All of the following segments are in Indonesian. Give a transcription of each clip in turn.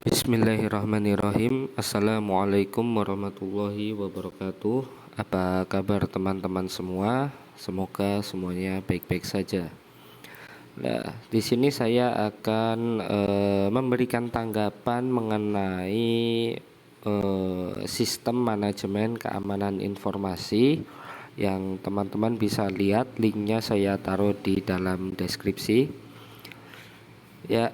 Bismillahirrahmanirrahim. Assalamualaikum warahmatullahi wabarakatuh. Apa kabar teman-teman semua? Semoga semuanya baik-baik saja. Nah, di sini saya akan memberikan tanggapan mengenai sistem manajemen keamanan informasi yang teman-teman bisa lihat, linknya saya taruh di dalam deskripsi. Ya,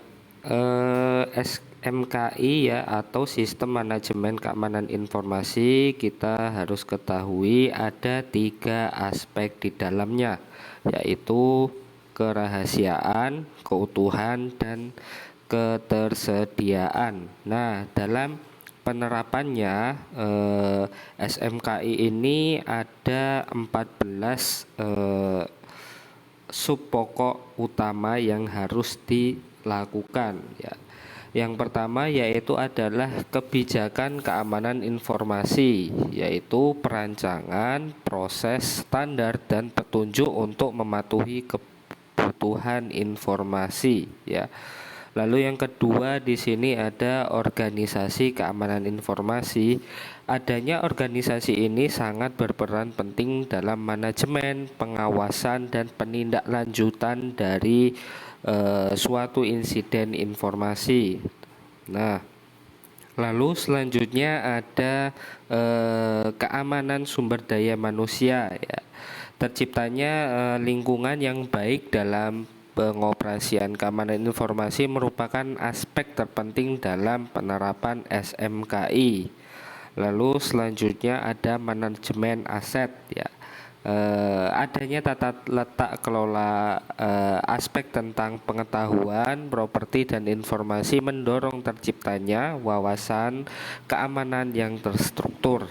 SMKI ya, atau Sistem Manajemen Keamanan Informasi, kita harus ketahui ada 3 aspek di dalamnya, yaitu kerahasiaan, keutuhan, dan ketersediaan. Nah, dalam penerapannya SMKI ini ada 14 sub pokok utama yang harus dilakukan ya. Yang pertama yaitu adalah kebijakan keamanan informasi, yaitu perancangan, proses, standar, dan petunjuk untuk mematuhi kebutuhan informasi ya. Lalu yang kedua di sini ada organisasi keamanan informasi. Adanya organisasi ini sangat berperan penting dalam manajemen, pengawasan, dan penindaklanjutan dari suatu insiden informasi. Nah, lalu selanjutnya ada keamanan sumber daya manusia ya. Terciptanya lingkungan yang baik dalam pengoperasian keamanan informasi merupakan aspek terpenting dalam penerapan SMKI. Lalu selanjutnya ada manajemen aset ya. Adanya tata letak kelola aspek tentang pengetahuan, properti, dan informasi mendorong terciptanya wawasan keamanan yang terstruktur.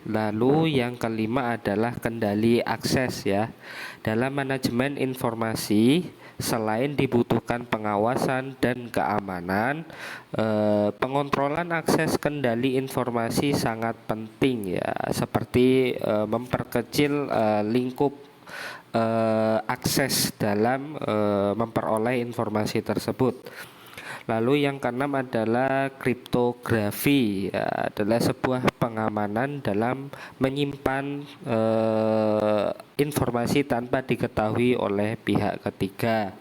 Lalu yang kelima adalah kendali akses ya. Dalam manajemen informasi, selain dibutuhkan pengawasan dan keamanan, pengontrolan akses kendali informasi sangat penting ya, seperti memperkecil lingkup akses dalam memperoleh informasi tersebut. Lalu yang keenam adalah kriptografi ya, adalah sebuah pengamanan dalam menyimpan informasi tanpa diketahui oleh pihak ketiga.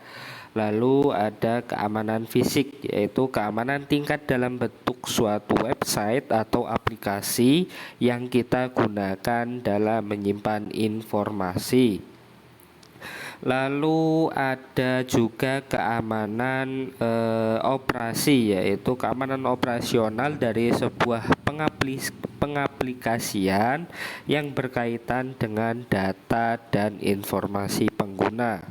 Lalu ada keamanan fisik, yaitu keamanan tingkat dalam bentuk suatu website atau aplikasi yang kita gunakan dalam menyimpan informasi. Lalu ada juga keamanan operasi, yaitu keamanan operasional dari sebuah pengaplikasian yang berkaitan dengan data dan informasi pengguna.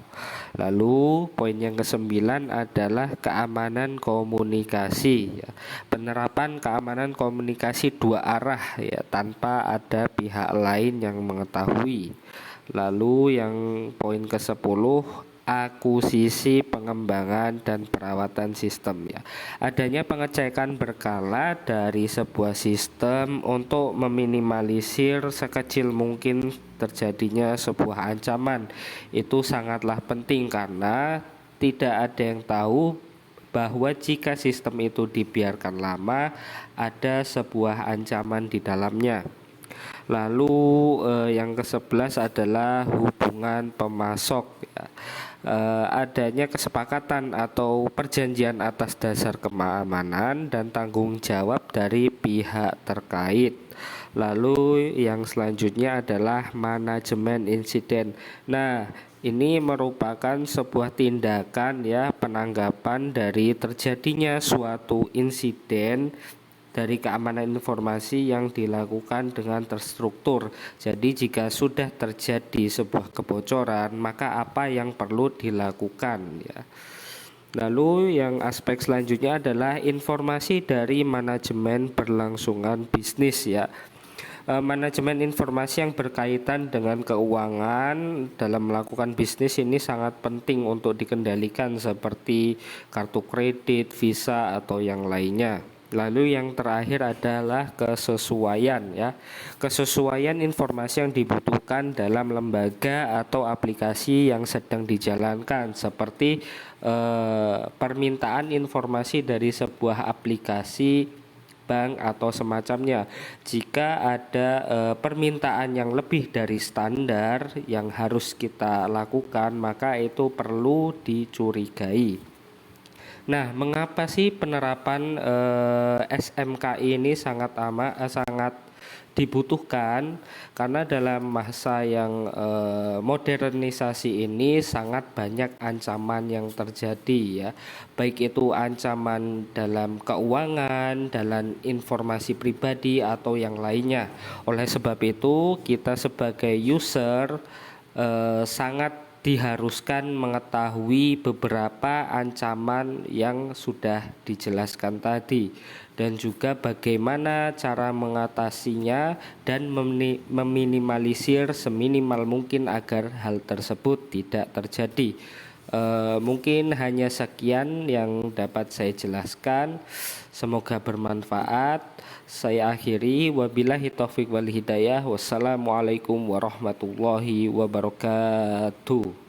Lalu poin yang kesembilan adalah keamanan komunikasi ya. Penerapan keamanan komunikasi dua arah ya, tanpa ada pihak lain yang mengetahui. Lalu yang poin ke-10, akuisisi, pengembangan, dan perawatan sistem ya. Adanya pengecekan berkala dari sebuah sistem untuk meminimalisir sekecil mungkin terjadinya sebuah ancaman. Itu sangatlah penting karena tidak ada yang tahu bahwa jika sistem itu dibiarkan lama, ada sebuah ancaman di dalamnya. Lalu yang ke-11 adalah hubungan pemasok ya. Adanya kesepakatan atau perjanjian atas dasar keamanan dan tanggung jawab dari pihak terkait. Lalu yang selanjutnya adalah manajemen insiden. Nah, ini merupakan sebuah tindakan ya, penanggapan dari terjadinya suatu insiden dari keamanan informasi yang dilakukan dengan terstruktur. Jadi jika sudah terjadi sebuah kebocoran, maka apa yang perlu dilakukan ya. Lalu yang aspek selanjutnya adalah informasi dari manajemen berlangsungan bisnis ya. Manajemen informasi yang berkaitan dengan keuangan dalam melakukan bisnis ini sangat penting untuk dikendalikan, seperti kartu kredit, visa, atau yang lainnya. Lalu yang terakhir adalah kesesuaian ya. Kesesuaian informasi yang dibutuhkan dalam lembaga atau aplikasi yang sedang dijalankan, seperti permintaan informasi dari sebuah aplikasi bank atau semacamnya. Jika ada permintaan yang lebih dari standar yang harus kita lakukan, maka itu perlu dicurigai. Nah, mengapa sih penerapan SMKI ini sangat dibutuhkan? Karena dalam masa yang modernisasi ini sangat banyak ancaman yang terjadi ya. Baik itu ancaman dalam keuangan, dalam informasi pribadi atau yang lainnya. Oleh sebab itu, kita sebagai user sangat diharuskan mengetahui beberapa ancaman yang sudah dijelaskan tadi, dan juga bagaimana cara mengatasinya dan meminimalisir seminimal mungkin agar hal tersebut tidak terjadi. Mungkin hanya sekian yang dapat saya jelaskan. Semoga bermanfaat. Saya akhiri, wabillahi taufik wal hidayah. Wassalamualaikum warahmatullahi wabarakatuh.